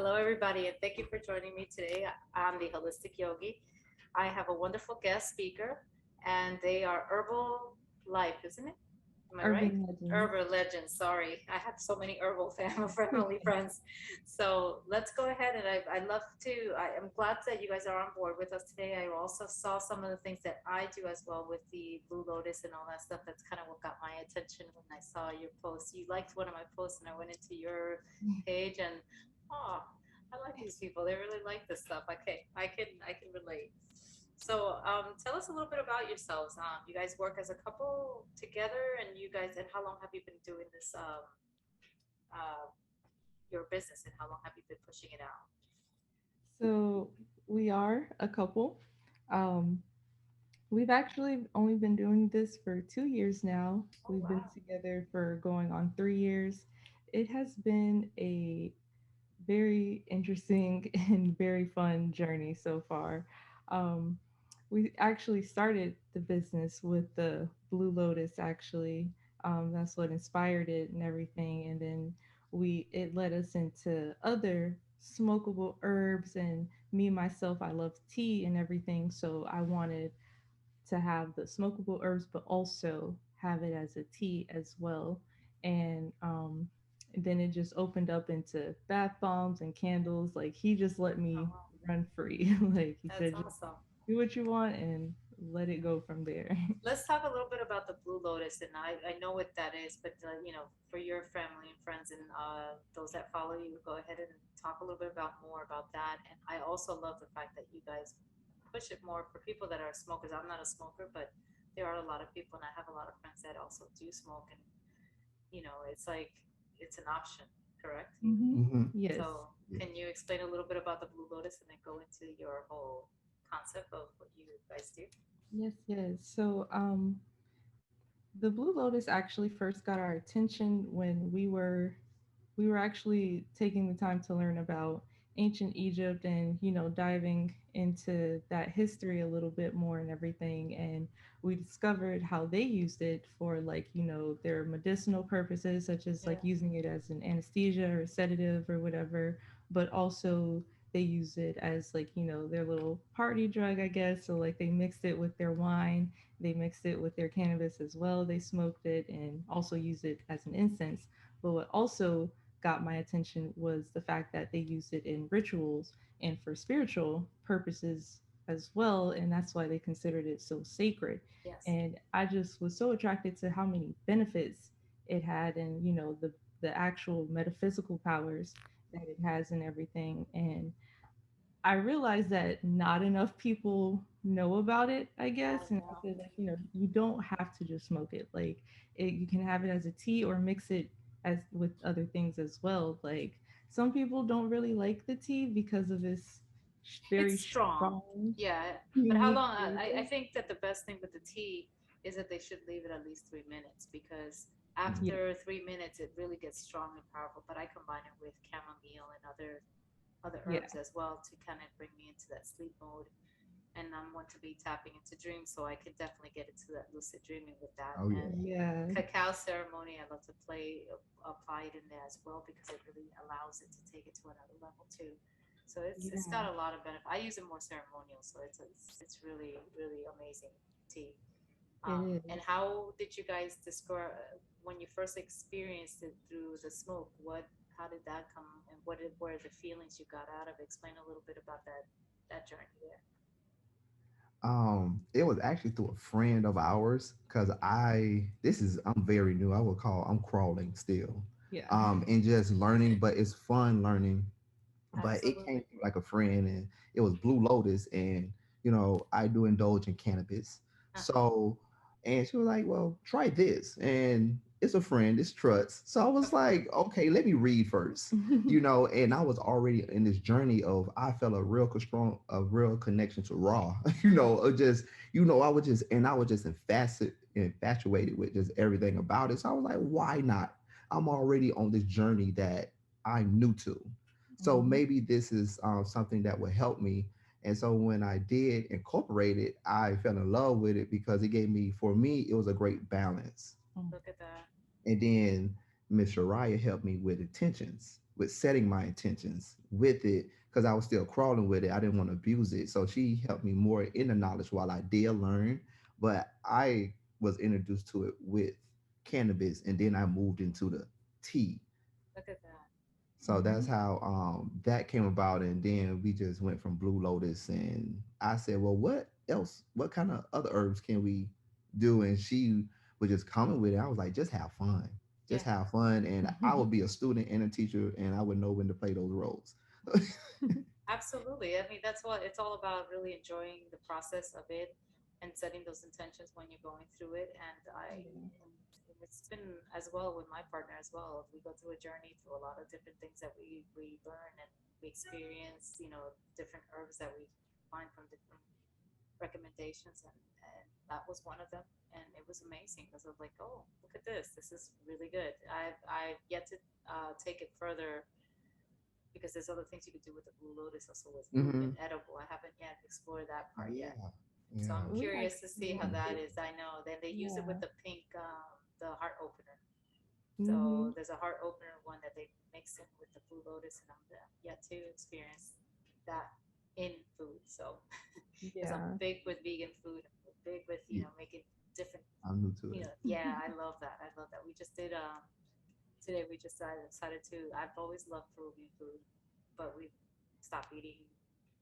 Hello, everybody, and thank you for joining me today on the Holistic Yogi. I have a wonderful guest speaker, and they are Herbal Life, isn't it? Am I right? Urban legends. Herbal Legends. Sorry, I have so many herbal family friends. So let's go ahead, and I love to. I'm glad that you guys are on board with us today. I also saw some of the things that I do as well with the Blue Lotus and all that stuff. That's kind of what got my attention when I saw your post. You liked one of my posts, and I went into your page, and oh, I like these people. They really like this stuff. Okay, I can relate. So, tell us a little bit about yourselves. You guys work as a couple together, and and how long have you been doing this, uh, your business, and how long have you been pushing it out? So we are a couple. Um, we've actually only been doing this for 2 years now. Oh, We've been wow. together for going on 3 years. It has been a very interesting and very fun journey so far. Um, we actually started the business with the Blue Lotus, actually. That's what inspired it and everything. And then it led us into other smokable herbs. And me, myself, I love tea and everything. So I wanted to have the smokable herbs, but also have it as a tea as well. And then it just opened up into bath bombs and candles. Like he just let Oh, me wow. run free. Like he That's said, just awesome. do what you want and let it go from there. Let's talk a little bit about the Blue Lotus, and I know what that is, but for your family and friends and those that follow you, go ahead and talk a little bit about more about that. And I also love the fact that you guys push it more for people that are smokers. I'm not a smoker, but there are a lot of people, and I have a lot of friends that also do smoke, and it's like it's an option, correct? Hmm. Yes. So, Yeah. can you explain a little bit about the Blue Lotus and then go into your whole concept of what you guys do? Yes, yes. So the Blue Lotus actually first got our attention when we were actually taking the time to learn about ancient Egypt and, diving into that history a little bit more and everything. And we discovered how they used it for, like, their medicinal purposes, such as Yeah. like using it as an anesthesia or sedative or whatever, but also they use it as, like, their little party drug, I guess. So like they mixed it with their wine, they mixed it with their cannabis as well. They smoked it and also used it as an incense. But what also got my attention was the fact that they used it in rituals and for spiritual purposes as well. And that's why they considered it so sacred. Yes. And I just was so attracted to how many benefits it had and, the actual metaphysical powers that it has and everything. And I realized that not enough people know about it, I I guess. And I know. said, like, you don't have to just smoke it. Like, you can have it as a tea or mix it as with other things as well. Like, some people don't really like the tea because of its very It's strong. strong, Yeah. But how unique long? I flavor. think that the best thing with the tea is that they should leave it at least 3 minutes because Yeah, after 3 minutes, it really gets strong and powerful. But I combine it with chamomile and other yeah, herbs as well to kind of bring me into that sleep mode. And I'm one to be tapping into dreams, so I could definitely get into that lucid dreaming with that. Oh And yeah. yeah, cacao ceremony, I love to apply it in there as well because it really allows it to take it to another level too. So it's yeah. got a lot of benefit. I use it more ceremonial, so it's really really amazing tea. It And is. how did you guys describe when you first experienced it through the smoke? How did that come, and were the feelings you got out of it? Explain a little bit about that journey there. It was actually through a friend of ours because I'm very new. I'm crawling still. Yeah. And just learning, but it's fun learning. But it came Absolutely. through like a friend, and it was Blue Lotus, and I do indulge in cannabis. Uh huh. So, and she was like, "Well, try this," and it's a friend, it's trust. So I was Of course. like, "Okay, let me read first," And I was already in this journey of I felt a real connection to raw, of just I was just infatuated with just everything about it. So I was like, "Why not?" I'm already on this journey that I'm new to. So Mhm. maybe this is something that would help me. And so when I did incorporate it, I fell in love with it because for me, it was a great balance. Mm. Look at that. And then Miss Shariah helped me with intentions, with setting my intentions with it, because I was still crawling with it. I didn't want to abuse it. So she helped me more in the knowledge while I did learn. But I was introduced to it with cannabis, and then I moved into the tea. Look at that. So that's how that came about, and then we just went from Blue Lotus, and I said, "Well, what else? What kind of other herbs can we do?" And she was just coming with it. I was like, Yeah, just have fun," and I would be a student and a teacher, and I would know when to play those roles. absolutely. I mean, that's what it's all about, really enjoying the process of it and setting those intentions when you're going through it. And it's been as well with my partner as well. We go through a journey through a lot of different things that we learn and we experience, different herbs that we find from different recommendations. And that was one of them. And it was amazing because I was like, oh, look at this. This is really good. I've yet to take it further because there's other things you could do with the blue lotus also with food and Hmm. edible. I haven't yet explored that Oh part yet. yeah, So yeah. I'm We curious to see how actually that did, is. I know that they use it with yeah. the pink, the heart opener. Hmm. So there's a heart opener one that they mix in with the blue lotus, and I'm yet to experience that in food. So because I'm Yeah. big with vegan food, I'm big with Yeah, making different. I'm new to it. Yeah, I love that. I love that. We just did today. We just decided to. I've always loved Peruvian food, but we stopped eating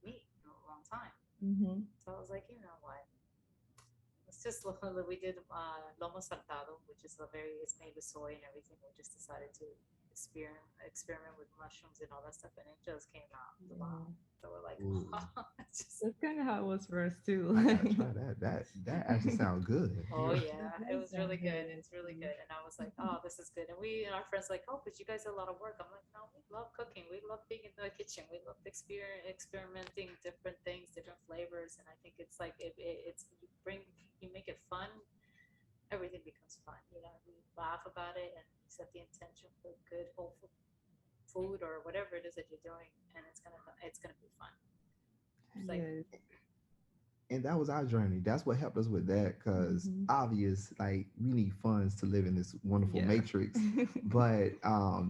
meat in a long time. Hmm. So I was like, you know what? It's just we did lomo saltado, which is a very it's made with soy and everything. We just decided to experiment with mushrooms and all that stuff, and it just came out the bomb. Yeah. So we're like, Ooh, oh, it's just That's kind of how it was for us too. I gotta Like, try that. That actually sounds good. oh it yeah, it does was really sound good. good. It's really good, and I was like, oh, this is good. And we and our friends like, oh, but you guys have a lot of work. I'm like, no, we love cooking. We love being in the kitchen. We love experimenting different things, different flavors, and I think it's like it's you make it fun. Everything becomes fun. We laugh about it and set the intention for good, wholesome food or whatever it is that you're doing, and it's gonna be fun. It's like Yes. And that was our journey. That's what helped us with that, because Hmm. obvious, like we need funds to live in this wonderful Yeah. matrix. But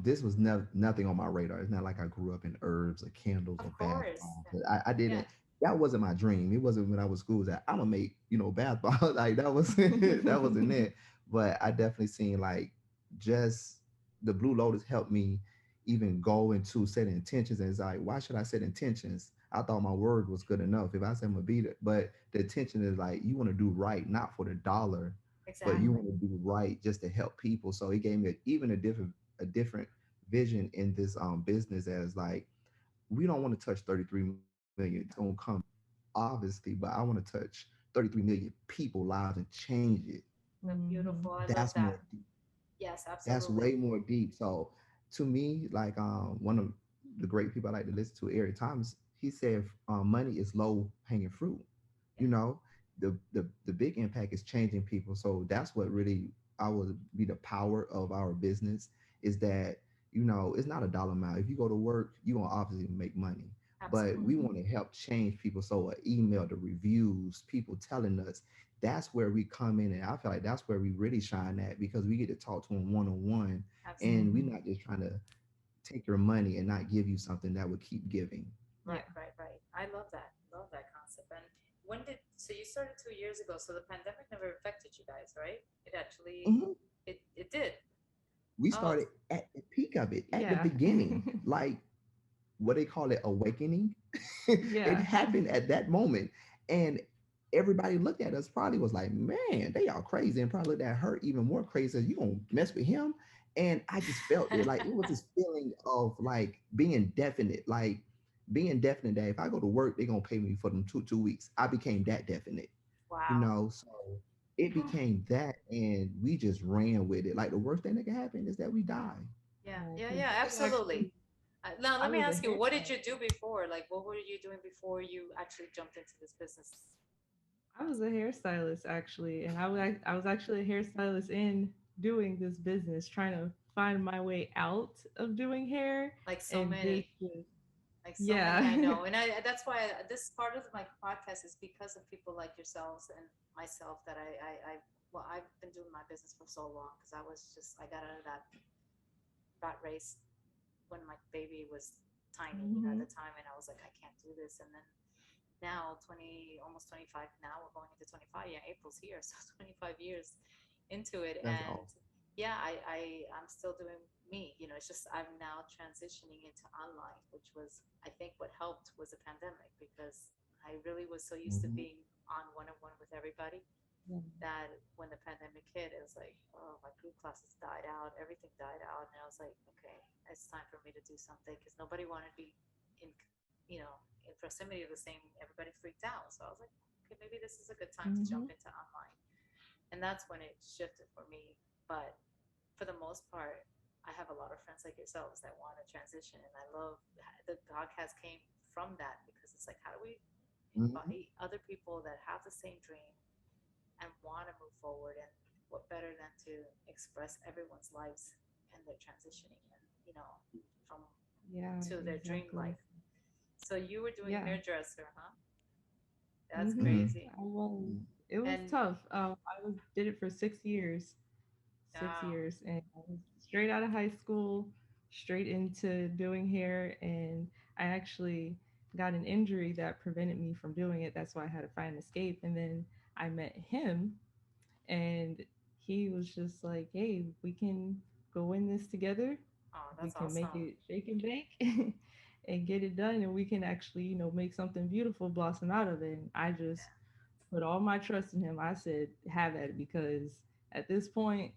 this was nothing on my radar. It's not like I grew up in herbs or candles of or bath course, bombs. I yeah, didn't. That wasn't my dream. It wasn't when I was school that I'm gonna make bath bombs. Like that was that wasn't it. But I definitely seen like just the Blue Lotus helped me even go into setting intentions. And it's like, why should I set intentions? I thought my word was good enough. If I said I'm gonna beat it, but the intention is like you want to do right, not for the dollar, but you exactly, want to do right just to help people. So he gave me even a different vision in this business as like we don't want to touch 33 million. It's gonna come obviously, but I want to touch 33 million people lives and change it. the Hmm. beautiful. I love That's that. more Yes, that's absolutely. way more deep. So to me, like one of the great people I like to listen to, Eric Thomas, he said money is low hanging fruit. Yeah, You know, the big impact is changing people. So that's what really I would be the power of our business is that it's not a dollar amount. If you go to work, you're gonna obviously make money. But we absolutely. want to help change people. So an email, the reviews, people telling us that's where we come in, and I feel like that's where we really shine at because we get to talk to them one on one, and we're Absolutely. Hmm. not just trying to take your money and not give you something that would keep giving. Yeah. Right, right, right. I love that. Love that concept. And so you started 2 years ago, so the pandemic never affected you guys, right? It actually, Mhm. it did. We Oh, started at the peak of it, at the Yeah. beginning, like what they call it, awakening. It Yeah. happened at that moment, and everybody looked at us probably was like, "Man, they are crazy," and probably looked at her even more crazy. You gonna mess with him? And I just felt it, like it was this feeling of like being definite that if I go to work, they're gonna pay me for them two weeks. I became that definite, wow. so it became that, and we just ran with it. Like the worst thing that can happen is that we die. Yeah, Yeah. yeah, Because yeah, I was actually, absolutely. Now, I let me was a ask you, what did you hairstylist. do before? Like, what were you doing before you actually jumped into this business? I was a hairstylist actually, and I was actually a hairstylist in doing this business, trying to find my way out of doing hair, Like so and this many, was like so many I yeah. know. And that's why this part of my podcast is because of people like yourselves and myself that well, I've been doing my business for so long because I got out of that rat race when my baby was tiny, at Mm-hmm. the time, and I was like, I can't do this. And then now, 20, almost 25. Now we're going into 25. Yeah, April's here, so 25 years into it, That's and awesome. yeah, I'm still doing me. It's just I'm now transitioning into online, which was, I think, what helped was the pandemic, because I really was so used to Hmm. being on one-on-one with everybody Yeah. that when the pandemic hit, it was like, oh, my group classes died out, everything died out, and I was like, okay, it's time for me to do something, because nobody wanted to be in, in proximity of the same. Everybody freaked out, so I was like, okay, maybe this is a good time to Mm-hmm. jump into online, and that's when it shifted for me. But for the most part, I have a lot of friends like yourselves that want to transition, and I love the podcast came from that, because it's like, how do we Hmm. invite other people that have the same dream and want to move forward, and what better than to express everyone's lives and their transitioning, and from Yeah, to their dream exactly. life. So you were doing Yeah. hairdresser, huh? That's Mm-hmm. Hmm. crazy. I was. It was And tough. I was did it for 6 years. Six uh, years, and I was straight out of high school, straight into doing hair, and I actually got an injury that prevented me from doing it. That's why I had to find an escape, and then I met him, and he was just like, "Hey, we can go in this together. oh, We that's can make awesome. it shake and bake." And get it done, and we can actually, make something beautiful blossom out of it. And I just Yeah, put all my trust in him. I said, have at it, because at this point,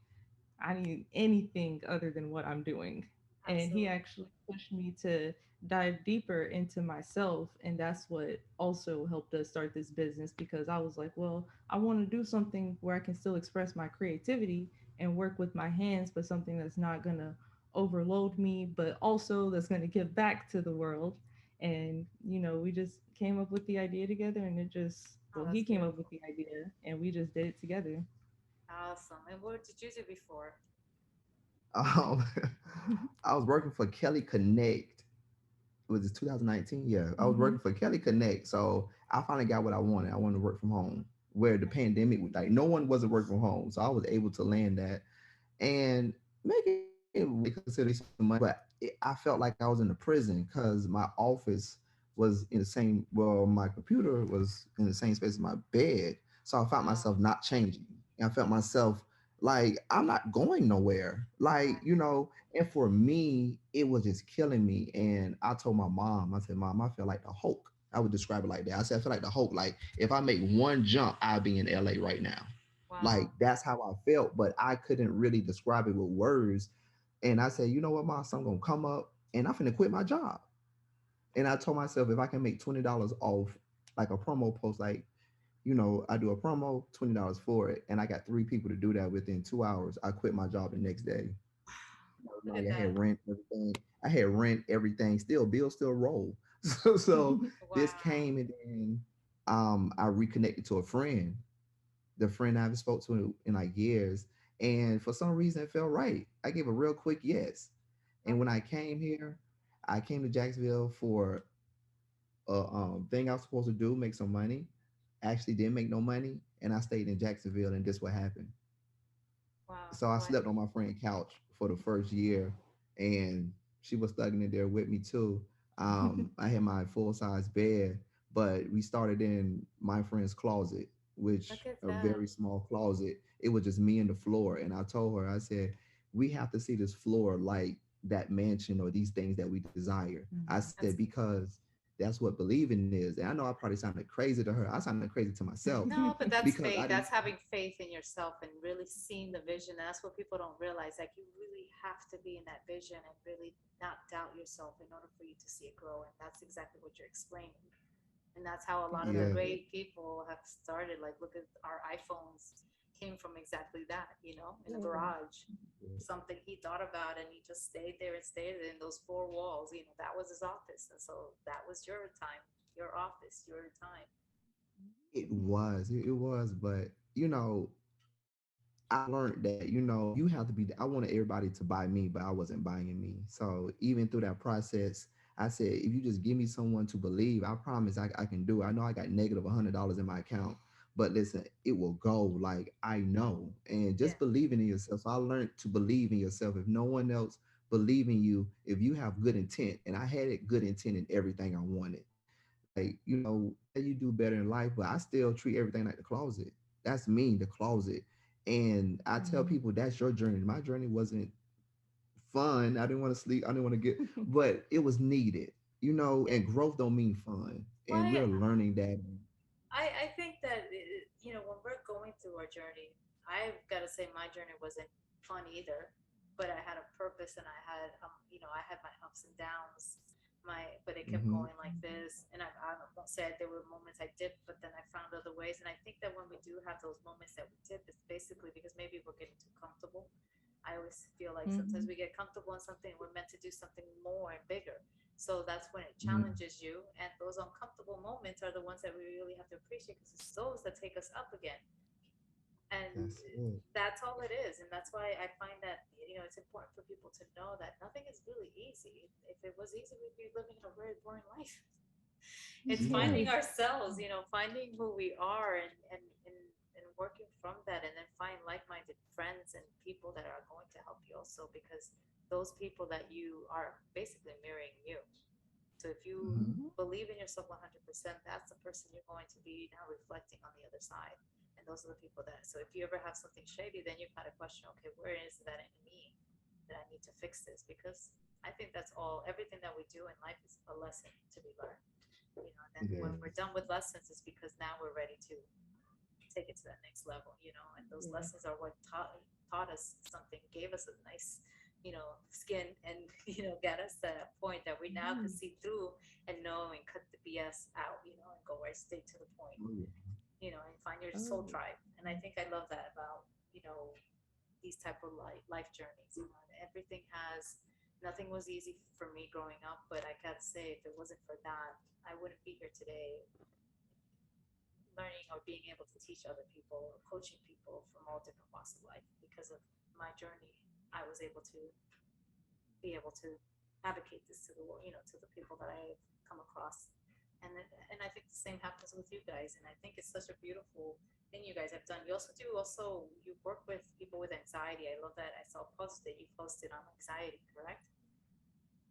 I need anything other than what I'm doing. And he absolutely. actually pushed me to dive deeper into myself. And that's what also helped us start this business, because I was like, well, I want to do something where I can still express my creativity and work with my hands, but something that's not going to overload me, but also that's going to give back to the world. And, we just came up with the idea together, and it just, Oh, well, that's he came up with beautiful. the idea and we just did it together. Awesome. And what did you do before? Um, I was working for Kelly Connect. Was it 2019? Yeah, I was Hmm. working for Kelly Connect. So I finally got what I wanted. I wanted to work from home. Where the Nice. pandemic, like no one wasn't working from home, so I was able to land that and making consider decent money. But I felt like I was in a prison because my office was in the same. Well, my computer was in the same space as my bed, so I found Oh, myself not changing. And I felt myself like I'm not going nowhere. Like right. and for me, it was just killing me. And I told my mom, I said, Mom, I feel like the Hulk. I would describe it like that. I said, I feel like the Hulk. Like if I make one jump, I'll be in LA right now. Like Wow. that's how I felt, but I couldn't really describe it with words. And I said, you know what, Mom, I'm gonna come up and I'm finna quit my job. And I told myself if I can make $20 off like a promo post, like, I do a promo, $20 for it. And I got three people to do that within 2 hours. I quit my job the next day. Look Like at I had that. rent, everything. I had rent, everything. Still, bills still roll. So this Wow. came and then I reconnected to a friend, the friend I haven't spoke to in like years. And for some reason it felt right. I gave a real quick yes. And when I Okay. came here, I came to Jacksonville for a thing I was supposed to do, make some money. Actually didn't make no money. And I stayed in Jacksonville and this what happened. Wow. So I What? slept on my friend's couch for the first year, and she was stuck in there with me too. I had my full size bed, but we started in my friend's closet, which Look at a that. very small closet. It was just me and the floor, and I told her, I said, we have to see this floor like that mansion or these things that we desire. I Mhm. said That's because that's what believing is. And I know I probably sounded crazy to her. I sounded crazy to myself no, but that's because I faith. didn't. That's having faith in yourself and really seeing the vision. That's what people don't realize. Like, you really have to be in that vision and really not doubt yourself in order for you to see it grow. And that's exactly what you're explaining. And that's how a lot of the Yeah. Exactly. great people have started. Like, look at our iPhones, came from exactly that, in a Yeah. garage. Something he thought about, and he just stayed there and stayed in those four walls. That was his office. And so that was your time, your office, your time. It was, but I learned that you have to be. I wanted everybody to buy me, but I wasn't buying me. So even through that process, I said, if you just give me someone to believe, I promise I can do it. I know I got negative $100 in my account, but listen, it will go. Like I know, and Yeah. just believing in yourself. So I learned to believe in yourself. If no one else believe in you if you have good intent. And I had it good intent in everything I wanted. Like, yeah, you do better in life, but I still treat everything like the closet. That's me, the closet. And I tell Mm. people that's your journey. My journey wasn't fun. I didn't want to sleep. I didn't want to get, but it was needed, Yeah. and growth don't mean fun. And Why? we're learning that. I think that when we're going through our journey, I've got to say my journey wasn't fun either, but I had a purpose and I had my ups and downs. But it kept Hmm. going like this, and I won't say there were moments I dipped, but then I found other ways. And I think that when we do have those moments that we dip, it's basically because maybe we're getting too comfortable. I always feel like sometimes Mhm. we get comfortable in something, we're meant to do something more and bigger. So that's when it Hmm. challenges you. And those uncomfortable moments are the ones that we really have to appreciate because it's those that take us up again. And That's it. that's all it is. And that's why I find that, it's important for people to know that nothing is really easy. If it was easy, we'd be living a very boring life. It's Yeah. finding Yes. ourselves, finding who we are and working from that, and then find like-minded friends and people that are going to help you also, because those people that you are basically mirroring you. So if you Hmm. Mhm. believe in yourself 100%, that's the person you're going to be now reflecting on the other side. And those are the people so if you ever have something shady, then you kind of question, okay, where is that in me that I need to fix this? Because I think that's everything that we do in life is a lesson to be learned. And then when Yeah. we're done with lessons, it's because now we're ready to take it to that next level, and those Yeah. lessons are what taught us something, gave us a nice, skin, and got us to that point that we now can Mhm. see through and know and cut the BS out, and go right straight to the point, Oh, yeah. and find your soul Oh. tribe. And I think I love that about, these type of life journeys. And everything has nothing was easy for me growing up, but I gotta say, if it wasn't for that, I wouldn't be here today learning or being able to teach other people or coaching people from all different walks of life. Because of my journey, I was able to be able to advocate this to the world, to the people that I've come across. And I think the same happens with you guys. And I think it's such a beautiful thing you guys have done. You work with people with anxiety. I love that. I saw a post that you posted on anxiety, correct?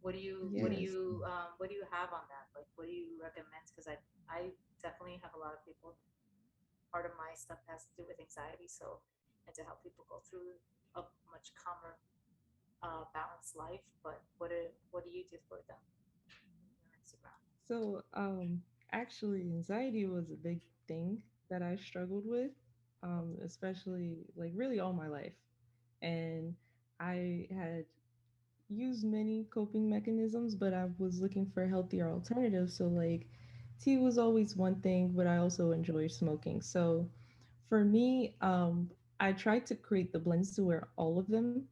Yes. What do you have on that? Like, what do you recommend? Because I definitely have a lot of people. Part of my stuff has to do with anxiety, so, and to help people go through a much calmer, balanced life. But what do you do for them on your Instagram? So, actually, anxiety was a big thing that I struggled with, especially like really all my life. And I had used many coping mechanisms, but I was looking for healthier alternatives. So, like, tea was always one thing, but I also enjoy smoking. So, for me, I tried to create the blends to where all of them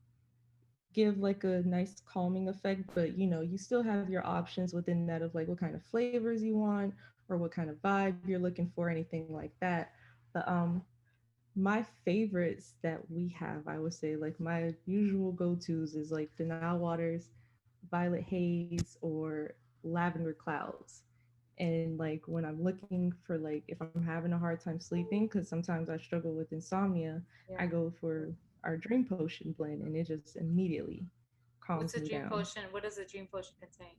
give like a nice calming effect, but you still have your options within that of like what kind of flavors you want or what kind of vibe you're looking for, anything like that. But my favorites that we have, I would say, like my usual go-tos is like Denal Waters, Violet Haze, or Lavender Clouds. And like when I'm looking for like if I'm having a hard time sleeping, because sometimes I struggle with insomnia, I Yeah. go for our Dream Potion blend, and it just immediately calms What's a me dream down. potion? What does a dream potion contain?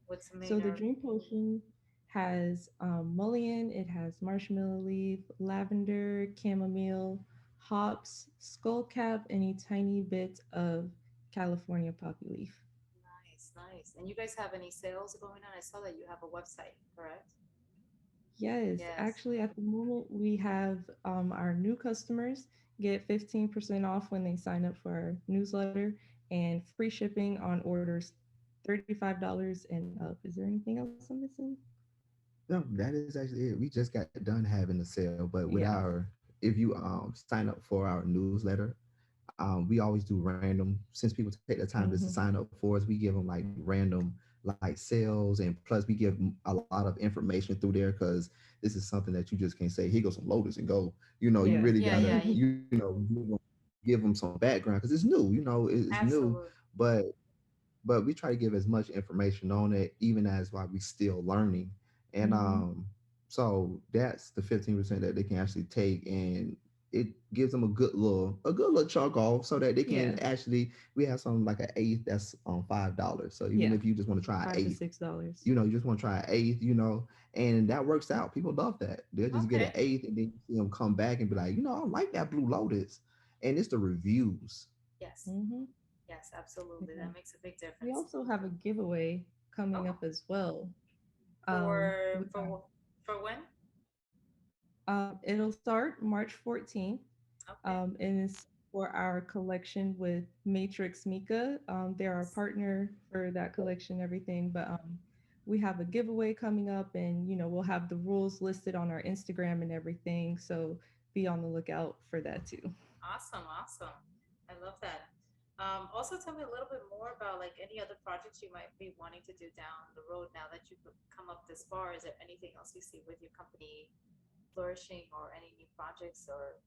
What's the So main the herb? Dream Potion has mullein, it has marshmallow leaf, lavender, chamomile, hops, skullcap, and a tiny bit of California poppy leaf. Nice, nice. And you guys have any sales going on? I saw that you have a website, correct? Yes, Yes. actually, at the moment, we have our new customers get 15% off when they sign up for our newsletter and free shipping on orders $35 and up. Is there anything else I'm missing? No, that is actually it. We just got done having the sale, but with Yeah. our, if you sign up for our newsletter, we always do random. Since people take the time just to Hmm. sign up for us, we give them like random like sales, and plus we give 'em a lot of information through there because this is something that you just can't say. Here goes some lotus and go. You Yeah. really Yeah, gotta yeah, give them some background because it's new. It's new, absolutely. but we try to give as much information on it, even as while we still learning. And Hmm. so that's the 15% that they can actually take, and it gives them a good little chunk off so that they can Yeah. actually we have something like an eighth that's on $5. So even Yeah. if you just want to try an Five to eighth, $6. you know, you just want to try an eighth, you know, and that works out. People love that. They'll just get an Okay. eighth and then you see them come back and be like, you know, I like that Blue Lotus. And it's the reviews. Yes. Mm-hmm. Yes, absolutely. Yeah. That makes a big We difference. also have a giveaway coming Oh, up as well. for We have, when? it'll start March 14th, Okay. and it's for our collection with Matrix Mika. They're our Yes. partner for that collection, everything. But we have a giveaway coming up, and we'll have the rules listed on our Instagram and everything. So be on the lookout for that too. Awesome, awesome. I love that. Also, tell me a little bit more about like any other projects you might be wanting to do down the road now that you've come up this far. Is there anything else you see with your company flourishing or any new projects, or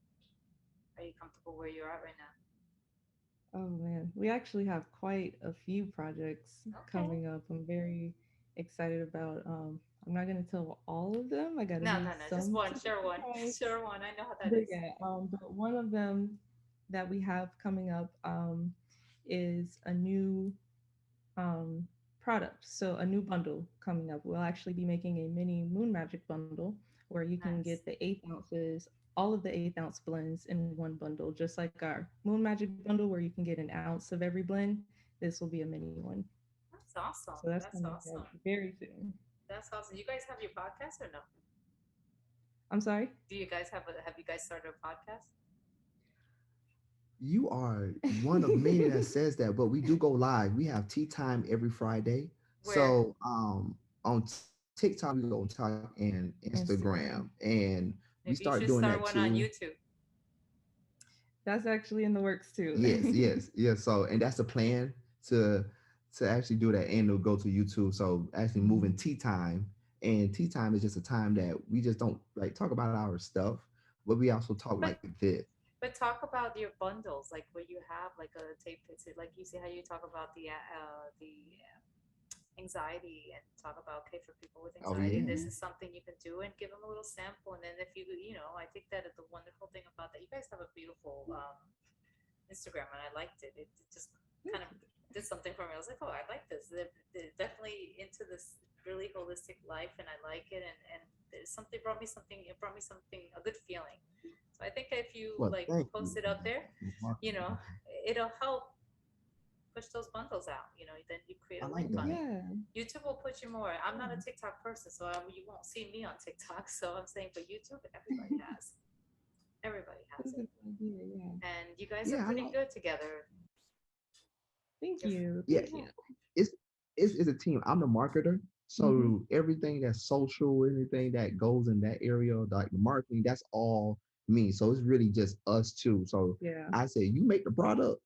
are you comfortable where you're at right now? Oh man, we actually have quite a few projects Okay. coming up. I'm very excited about. I'm not gonna tell all of them. I gotta No, leave no, no. Just some one. to the Sure one. surprise. Sure one. I know how that But is. yeah, but one of them that we have coming up is a new um, product. So a new bundle coming up. We'll actually be making a mini Moon Magic bundle where you can Nice. get the 8 ounces, all of the 8 ounce blends in one bundle, just like our Moon Magic bundle where you can get an ounce of every blend. This will be a mini one. That's awesome. So that's That's coming up awesome. very soon. That's awesome. You guys have your podcast or no? I'm sorry? Do you guys have you guys started a podcast? You are one of many that says that, but we do go live. We have tea time every Friday. Where? So on TikTok, we go on TikTok and Instagram, Instagram. and we Maybe you start should doing that start one on too. YouTube. That's actually in the works too. Yes, yes, yes. So, and that's the plan to to actually do that, and to go to YouTube. So, actually moving Mhm. tea time, and tea time is just a time that we just don't like talk about our stuff, but we also talk like But this. talk about your bundles, like where you have like a tape it's like you see how you talk about the anxiety and talk about okay for people with Oh anxiety. yeah, This Mhm. is something you can do and give them a little sample, and then if I think that the wonderful thing about that you guys have a beautiful Instagram, and I liked it. It just Thank kind of you. did something for me. I was like, oh, I like this. They're definitely into this really holistic life, and I like it. And there's something brought me something. It brought me something a good feeling. So I think if you well, like thank you. post it up there, you know, it'll help push those bundles out. Then you create I a like link on that. it. Yeah. YouTube will push you more. I'm not a Yeah. TikTok person, so you won't see me on TikTok. So I'm saying, but YouTube, everybody has. Everybody has That's a it, good idea. Yeah. and you guys are Yeah, I pretty like. good together. Thank You're, you. Yeah, Thank yeah. you. it's it's a team. I'm the marketer, Hmm. so everything that's social, anything that goes in that area, like the marketing, that's all me. So it's really just us two. So Yeah. I say, you make the product,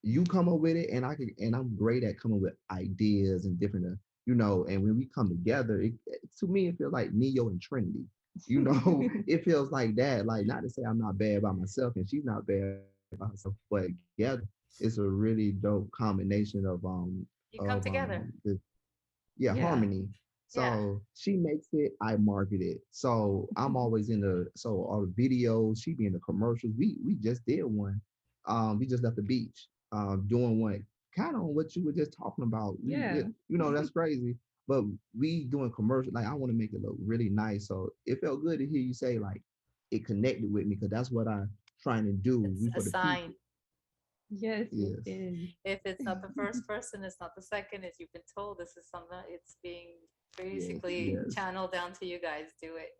you come up with it, and and I'm great at coming with ideas and different, and when we come together, to me it feels like Neo and Trinity. It feels like that. Like, not to say I'm not bad by myself and she's not bad by herself, but together it's a really dope combination You come of together. yeah, Yeah. harmony. Yeah. So she makes it, I market it. So I'm always in the so all the videos, she be in the commercials. We just did one. We just left the beach, doing one kind of on what you were just talking about. Yeah. That's crazy. But we doing commercial, like I want to make it look really nice. So it felt good to hear you say like it connected with me because that's what I'm trying to do. It's We a for the sign. people. Yes, it Yes. is. If it's not the first person, it's not the second. As you've been told, this is something it's being Yes. basically Yes. channeled down to you guys. Do it,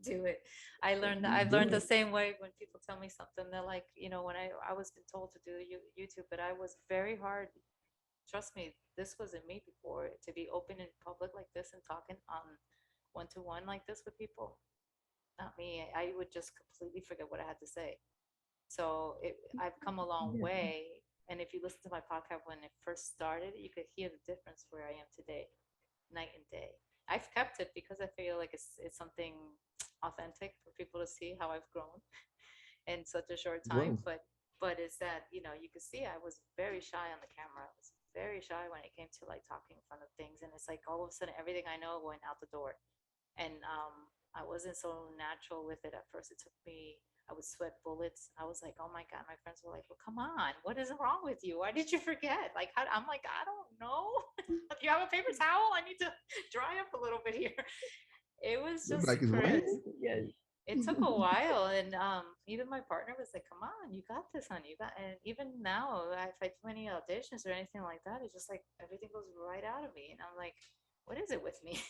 do it. I've learned the Do same way when people tell me something. They're like, when I was been told to do YouTube, but I was very hard. Trust me, this wasn't me before to be open in public like this and talking on one to one like this with people. Not me. I would just completely forget what I had to say. So I've come a long Yeah. way. And if you listen to my podcast when it first started, you could hear the difference where I am today, night and day. I've kept it because I feel like it's something authentic for people to see how I've grown in such a short time. growth. But it's that you could see I was very shy on the camera. I was very shy when it came to like talking in front of things, and it's like all of a sudden everything I know went out the door, and I wasn't so natural with it at first. It took me I would sweat bullets. I was like, oh my God. My friends were like, well, come on. What is wrong with you? Why did you forget? Like, I'm like, I don't know. Do you have a paper towel? I need to dry up a little bit here. It was Look just like it's crazy. raining. Yes. It took a while, and even my partner was like, "Come on, you got this, honey. You got." And even now, if I do any auditions or anything like that, it's just like everything goes right out of me, and I'm like, "What is it with me?"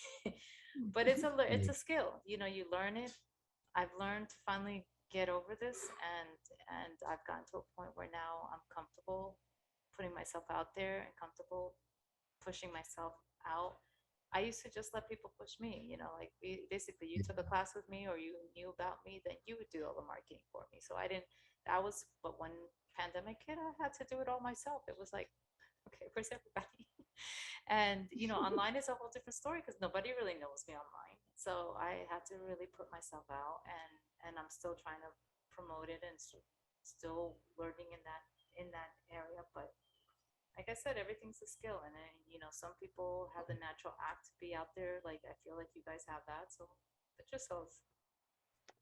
But it's Yeah. a skill. You learn it. I've learned to finally get over this, and I've gotten to a point where now I'm comfortable putting myself out there and comfortable pushing myself out. I used to just let people push me, like basically you Yeah. took a class with me or you knew about me, then you would do all the marketing for me. So I didn't, that was, but when pandemic hit, I had to do it all myself. It was like, okay, where's everybody? And, online is a whole different story because nobody really knows me online. So I had to really put myself out and I'm still trying to promote it and still learning in that area. But like I said, everything's a skill, and then, some people have the natural act to be out there. Like I feel like you guys have that, so put yourselves.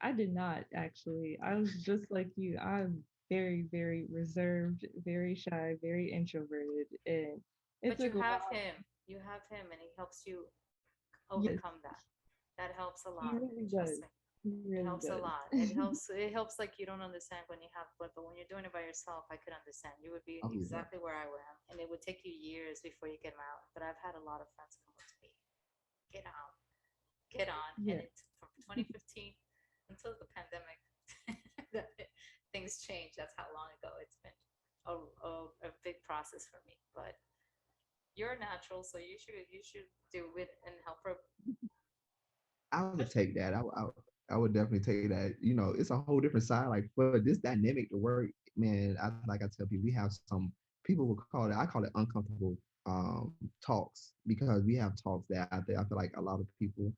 I did not actually. I was just like you. I'm very, very reserved, very shy, very introverted, and it But you took a have while. him. You have him, and he helps you Yes, overcome that. That helps a he lot. really Trust does. me. He It really helps a does. lot. It helps like you don't understand when you have, but when you're doing it by yourself, I could understand. You would be Oh yeah. exactly where I am, and it would take you years before you get them out. But I've had a lot of friends come up to me, get out, get on, and Yeah, it's from 2015 until the pandemic. that Things change. That's how long ago it's been. A big process for me, but you're a natural, so you should do it and help her I would push. take that. I would definitely take that. It's a whole different side. Like for this dynamic to work, man. Like I tell people, we have some people will call it. I call it uncomfortable talks because we have talks that I feel like a lot of people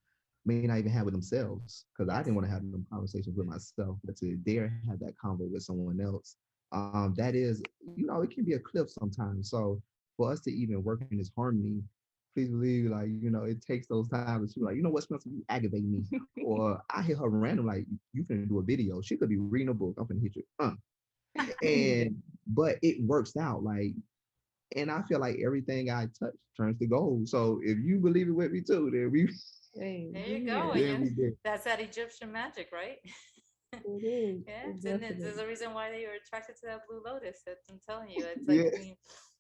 may not even have with themselves. Because I didn't Yes. want to have them conversations with myself, but to dare have that convo with someone else, that is, it can be a cliff sometimes. So for us to even work in this harmony, please believe, like, it takes those times that you like, what, Spencer, you aggravate me. Or I hit her random, like, you finna do a video. She could be reading a book. I'm finna hit you. yeah. And, but it works out. Like, and I feel like everything I touch turns to gold. So if you believe it with me too, then we, Hey, There you we go. here. And then we did. that's that Egyptian magic, right? It is. Yeah, It and there's definitely. a reason why they were attracted to that blue lotus. I'm telling you, it's like Yeah.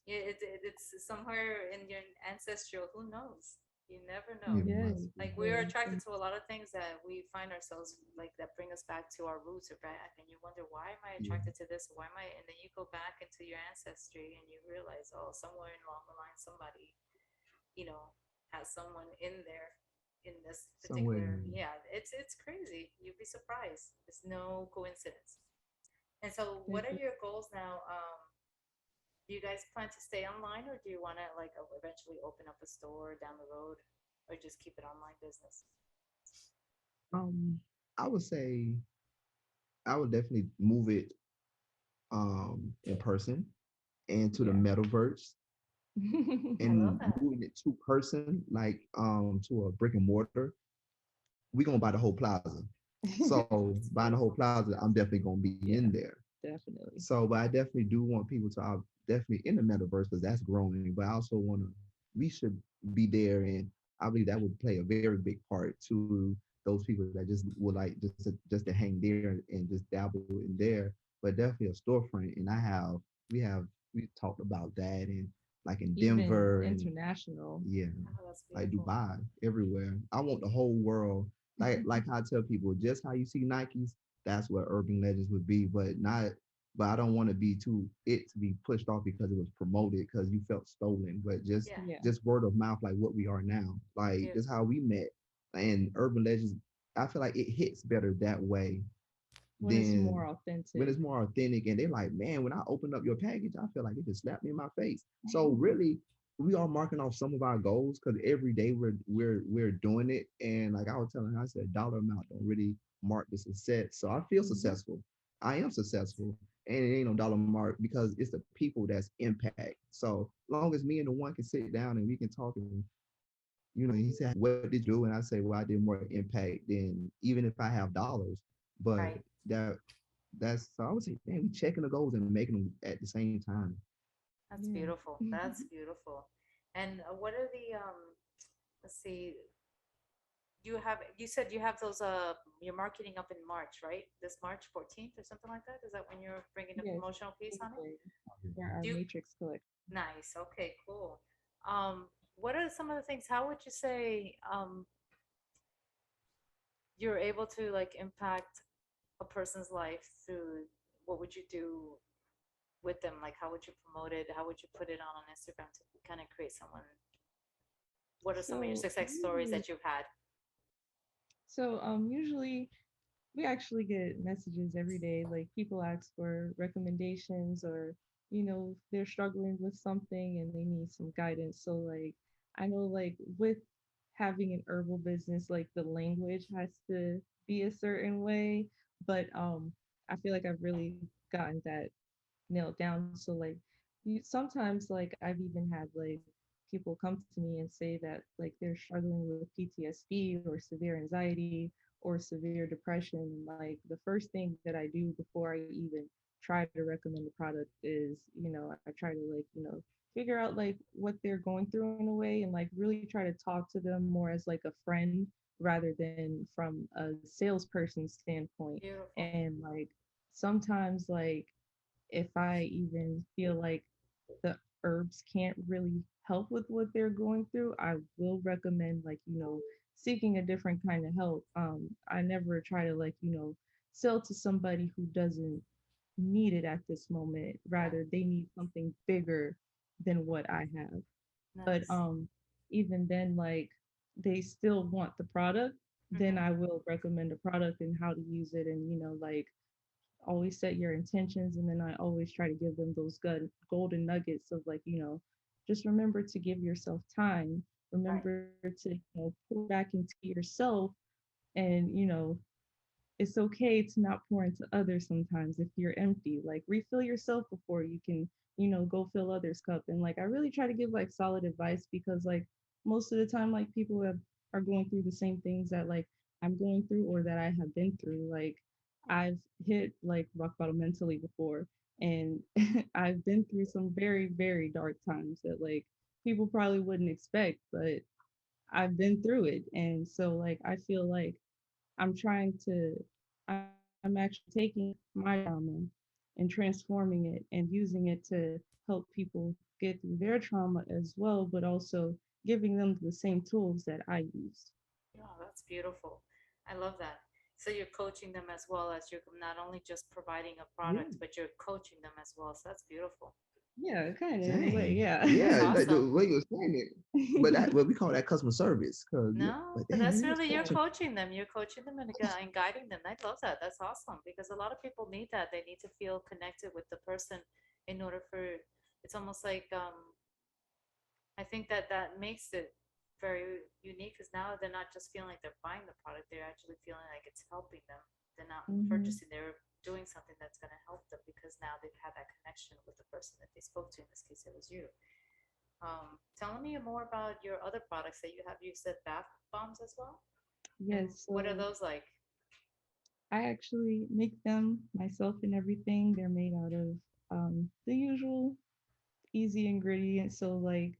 it's somewhere in your ancestral. Who knows? You never Yeah, know. Yes. Like we are Yes. attracted to a lot of things that we find ourselves like that bring us back to our roots or back, and you wonder why am I yeah, attracted to this? Why am I? And then you go back into your ancestry and you realize, oh, somewhere along the line, somebody you know has someone in there in this somewhere in particular. there. Yeah, it's crazy. You'd be surprised. It's no coincidence. And so what are It, your goals now? Do you guys plan to stay online or do you want to like eventually open up a store down the road or just keep it online business? Um, I would say I would definitely move it in person and to the yeah. metaverse I love and that. moving it to person, like to a brick and mortar. We gonna buy the whole plaza. So It's buying the whole beautiful. plaza, I'm definitely gonna be in Yeah, there. definitely. So, but I definitely do want people to definitely in the metaverse because that's growing. But I also want to, we should be there, and I believe that would play a very big part to those people that just would like just to hang there and just dabble in there. But definitely a storefront, and we talked about that, and like in Even Denver and international. yeah, Oh, that's like beautiful. Dubai, everywhere. I want the whole world. Like I tell people, just how you see Nikes, that's what Urban Legends would be, but not. But I don't want to be too it to be pushed off because it was promoted because you felt stolen. But just Yeah, Yeah. just word of mouth, like what we are now, like just beautiful. how we met. And Urban Legends, I feel like it hits better that way When it's than more when authentic. it's more authentic. And they're like, man, when I open up your package, I feel like it just slapped me in my face. So really, we are marking off some of our goals because every day we're doing it. And like I was telling her, I said dollar amount don't really mark the success. So I feel Mhm. successful. I am successful. And it ain't no dollar mark because it's the people that's impact. So long as me and the one can sit down and we can talk and he said, what did you do? And I say, well, I did more impact than even if I have dollars. But Right. that that's so I would say, damn, we checking the goals and making them at the same time. That's Yeah. beautiful. That's beautiful. And what are the let's see, you said you have those you're marketing up in March, right? This March 14th or something like that? Is that when you're bringing the Yes. promotional piece on it? February for our Do you, Matrix collection. nice. Okay, cool. Um, what are some of the things, how would you say you're able to like impact a person's life through what would you do with them? Like how would you promote it? How would you put it on Instagram to kind of create someone? What are some of your So success stories usually, that you've had? usually we actually get messages every day. Like people ask for recommendations, or they're struggling with something and they need some guidance. So like I know, like with having an herbal business, like the language has to be a certain way, but I feel like I've really gotten that nailed down. So like sometimes, like I've even had like people come to me and say that like they're struggling with PTSD or severe anxiety or severe depression. And like the first thing that I do before I even try to recommend the product is, I try to like, figure out like what they're going through in a way, and like really try to talk to them more as like a friend rather than from a salesperson standpoint. Beautiful. And like sometimes, like if I even feel like the herbs can't really help with what they're going through, I will recommend, like, seeking a different kind of help. I never try to, like, sell to somebody who doesn't need it at this moment. Right. Rather, they need something bigger than what I have. But Nice. even then, like, they still want the product, then Mm-hmm. I will recommend a product and how to use it, and like always set your intentions, and then I always try to give them those good golden nuggets of, like, just remember to give yourself time, Right. remember to pour back into yourself, and it's okay to not pour into others sometimes if you're empty. Like refill yourself before you can, go fill others' cup. And like I really try to give like solid advice, because like most of the time, like people are going through the same things that like I'm going through or that I have been through. Like I've hit like rock bottom mentally before, and I've been through some very, very dark times that like people probably wouldn't expect, but I've been through it. And so like I feel like I'm actually taking my trauma and transforming it and using it to help people get through their trauma as well, but also giving them the same tools that I used. Yeah, that's beautiful. I love that. So you're coaching them as well as you're not only just providing a product, Yeah. but you're coaching them as well. So that's beautiful. Yeah, kind of in a way, Dang. yeah. That's Yeah, like the awesome. way you were saying it. But that what we call that customer service. Cause yeah, No, but but damn, that's you was really you're coaching. coaching them. You're coaching them and guiding them. I love that. That's awesome because a lot of people need that. They need to feel connected with the person in order for it's almost like I think that that makes it very unique because now they're not just feeling like they're buying the product, they're actually feeling like it's helping them. They're not Hmm. purchasing, they're doing something that's going to help them because now they've had that connection with the person that they spoke to. In this case, it was you. Tell me more about your other products that you have. You said bath bombs as well. And Yes, what are so those like? I actually make them myself and everything. They're made out of the usual easy ingredients. So like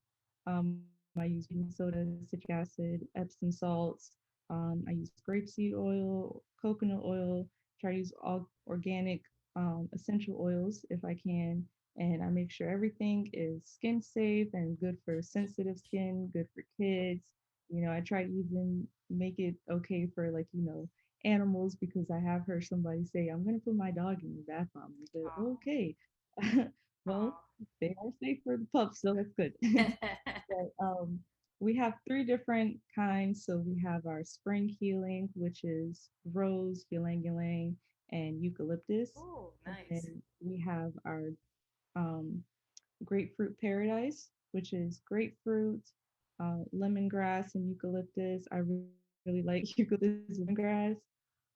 I use baking soda, citric acid, Epsom salts. I use grapeseed oil, coconut oil. Try to use all organic essential oils if I can. And I make sure everything is skin safe and good for sensitive skin, good for kids. I try to even make it okay for, like, animals, because I have heard somebody say, I'm gonna put my dog in the bath bomb. I said, Oh, okay. Well, oh. they are safe for the pups, so that's good. But we have three different kinds. So we have our spring healing, which is rose, ylang ylang, and eucalyptus. Oh, And nice. then we have our um, grapefruit paradise, which is grapefruit, lemongrass, and eucalyptus. I really like eucalyptus and lemongrass.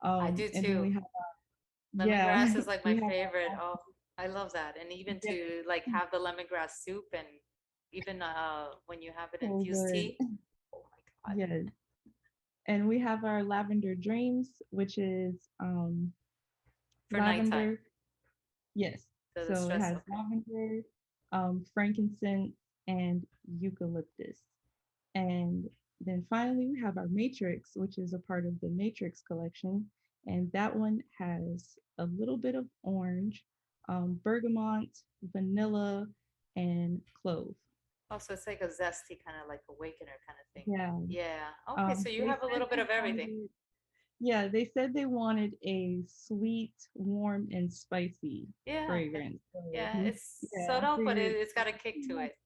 I And do then we have, too. yeah, Lemongrass is like we my have favorite. Oh, I love that. And even yeah, to like have the lemongrass soup and even when you have it so infused good. tea. Oh my God. Yes. And we have our lavender dreams, which is For nighttime, lavender. Yes. the So it stress. has Okay. lavender, frankincense, and eucalyptus. And then finally, we have our matrix, which is a part of the matrix collection. And that one has a little bit of orange, bergamot, vanilla, and clove. Oh, so it's like a zesty kind of like awakener kind of thing. Yeah. Yeah. Okay, so you They have a said little bit they of everything. wanted, yeah, they said they wanted a sweet, warm, and spicy Yeah. fragrance. So, Yeah, it's yeah, I subtle, but figured, it's got a kick to it.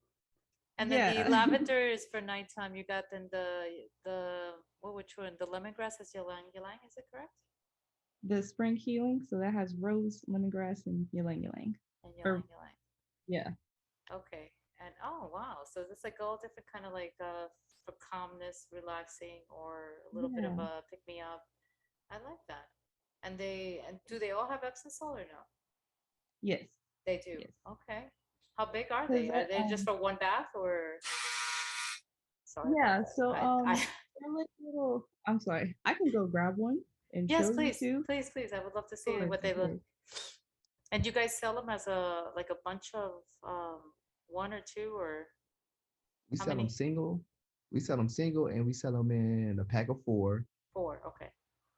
And then the yeah, lavender is for nighttime. You got then the what which one? The lemongrass is ylang ylang, is it correct? the spring healing. So that has rose, lemongrass, and ylang ylang. And Or, ylang ylang. yeah, Okay. And oh wow, so it's like all different kind of like for calmness, relaxing, or a little bit of yeah, a pick me up. I like that. And do they all have Epsom salt or no? yes, They do. yes. Okay. How big are Because they? Are they just for one bath or? Sorry about yeah, that. so I they're like little. I'm sorry, I can go grab one and yes, show you please, too. please, please. I would love to Of see course, what they of look. course. And you guys sell them as a like a bunch of one or two or We how sell them many? single. We sell them single, and we sell them in a pack of four. Four. Okay.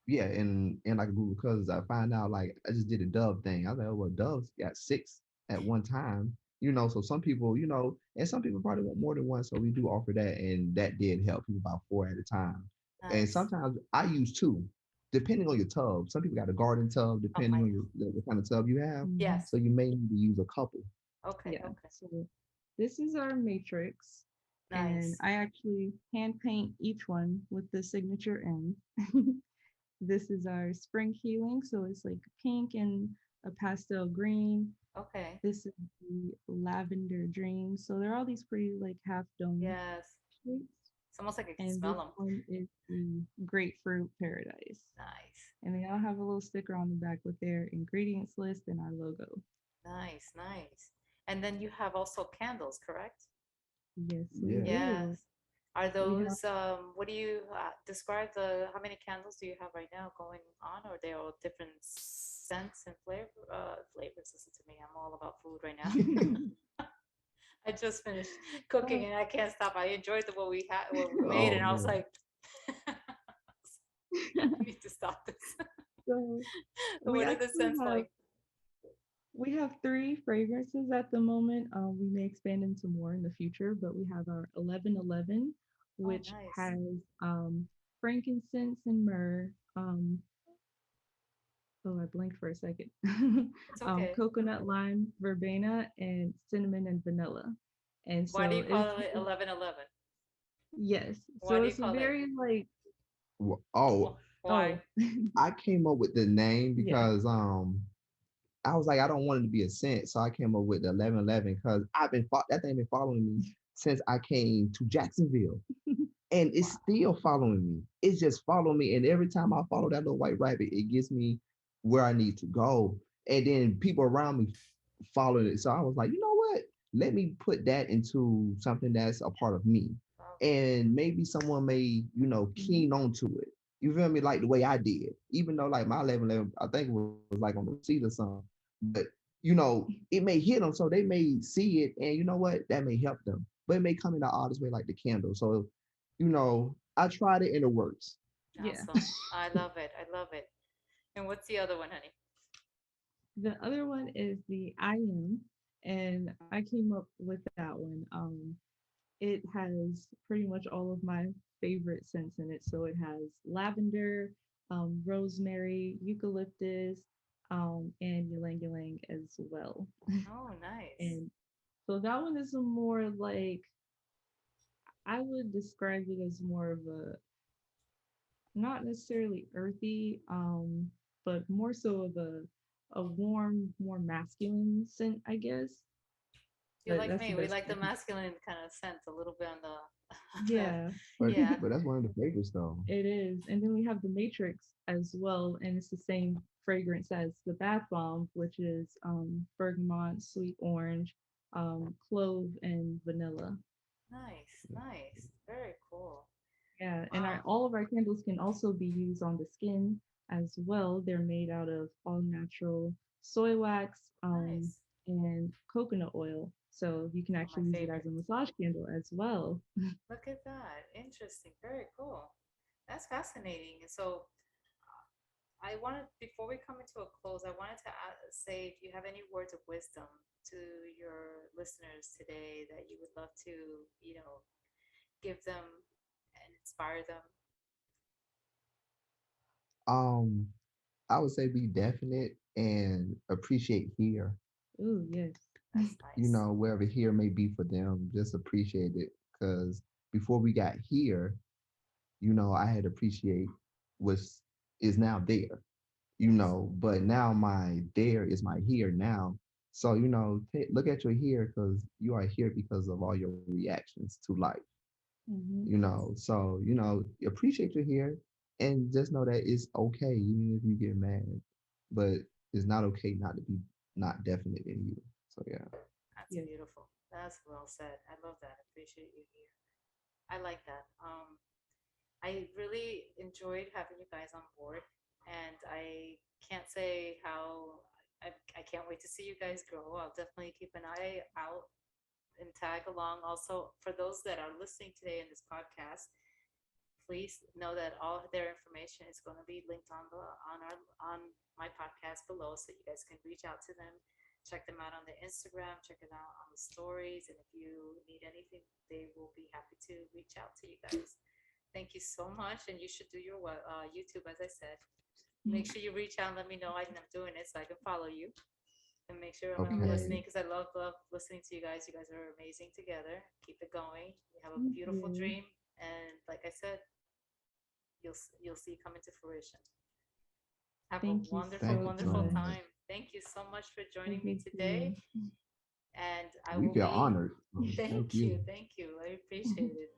Yeah, and like a group of cousins, I find out like I just did a dove thing. I was like, oh, well, doves got six at one time. So some people, and some people probably want more than one. So we do offer that, and that did help people about four at a time. And Nice. sometimes I use two, depending on your tub. Some people got a garden tub, Oh depending my. on the kind of tub you have. Mhm. Yes. So you may need to use a couple. Okay. Yeah. Okay. So this is our matrix, and Nice. I actually hand paint each one with the signature M. This is our spring healing, so it's like pink and a pastel green. Okay. This is the lavender dream. So there are all these pretty like half dome Yes. shapes. It's almost like I can And smell this them. one is the grapefruit paradise. Nice. And they all have a little sticker on the back with their ingredients list and our logo. Nice. Nice. And then you have also candles, correct? Yes, we Yeah. do. Yes. Are We have those, what do you describe how many candles do you have right now going on? Or they all different scents and flavors? Listen to me, I'm all about food right now. I just finished cooking uh, and I can't stop. I enjoyed what we had, what we made, Oh and I was man. like, I need to stop this. so we What are the actually scents have like? we have three fragrances at the moment. We may expand into more in the future, but we have our 1111, Oh, which nice. has frankincense and myrrh. Oh, I blinked for a second. It's okay. Coconut lime, verbena, and cinnamon and vanilla. And Why do so you call it 1111? yes. Why So do you it's call it? very like, Oh, Why? oh, I came up with the name yeah. because I was like, I don't want it to be a scent, so I came up with the 1111 because that thing been following me since I came to Jacksonville, and it's Wow. still following me. It's just following me, and every time I follow that little white rabbit, it gets me where I need to go, and then people around me follow it. So I was like, you know what? Let me put that into something that's a part of me, Okay. and maybe someone may, Mhm. keen on to it. You feel me? Like the way I did, even though like my 1111, I think it was like on the receipt or something, but it may hit them, so they may see it, and you know what? That may help them, but it may come in the oddest way, like the candle. So, I tried it and it works. Yeah. Awesome. I love it. I love it. And what's the other one, honey? The other one is the I am, and I came up with that one. It has pretty much all of my favorite scents in it. So it has lavender, rosemary, eucalyptus, and ylang ylang as well. Oh, nice. And so that one is a more like, I would describe it as more of a, not necessarily earthy, but more so of a warm, more masculine scent, I guess. You're But like that's the me. We best like way the I can. masculine kind of scent, a little bit on the, the Yeah, But yeah. but that's one of the favorites though. it is. And then we have the Matrix as well, and it's the same fragrance as the Bath Bomb, which is bergamot, sweet orange, clove, and vanilla. Nice, nice. Very cool. Yeah, and Wow. all of our candles can also be used on the skin. as well. They're made out of all natural soy wax Nice. and coconut oil. So you can Oh, my actually use it as favorite. a massage candle as well. Look at that. Interesting. Very cool. That's fascinating. And so I wanted, before we come into a close, I wanted to say if you have any words of wisdom to your listeners today that you would love to, give them and inspire them. Um, I would say be definite and appreciate here. Oh, yes. That's You nice. know, wherever here may be for them, just appreciate it. Because before we got here, you know, I had appreciate what's is now there. You Yes. know, but now my there is my here now. So you know, look at your here because you are here because of all your reactions to life. Hmm. You know, Yes. so you know, appreciate your here and just know that it's okay even if you get mad, but it's not okay not to be not definite in you. So yeah. That's Yes. beautiful. That's well said. I love that. Appreciate you here. I like that. I really enjoyed having you guys on board, and I can't say how I can't wait to see you guys grow. I'll definitely keep an eye out and tag along. Also, for those that are listening today in this podcast, please know that all of their information is going to be linked on my podcast below, so you guys can reach out to them, check them out on their Instagram, check it out on the stories, and if you need anything, they will be happy to reach out to you guys. Thank you so much, and you should do your YouTube, as I said. Make sure you reach out and let me know I'm doing it so I can follow you, and make sure when I'm Yes. Okay. listening, because I love listening to you guys. You guys are amazing together. Keep it going. You have a Thank beautiful you. dream, and like I said, you'll see come into fruition. Have a Thank you wonderful, Thank so you so wonderful much. much. time. Thank you so much for Thank joining me you today, too. and I We will feel be. honored. So thank Thank you. you, thank you. I appreciate it.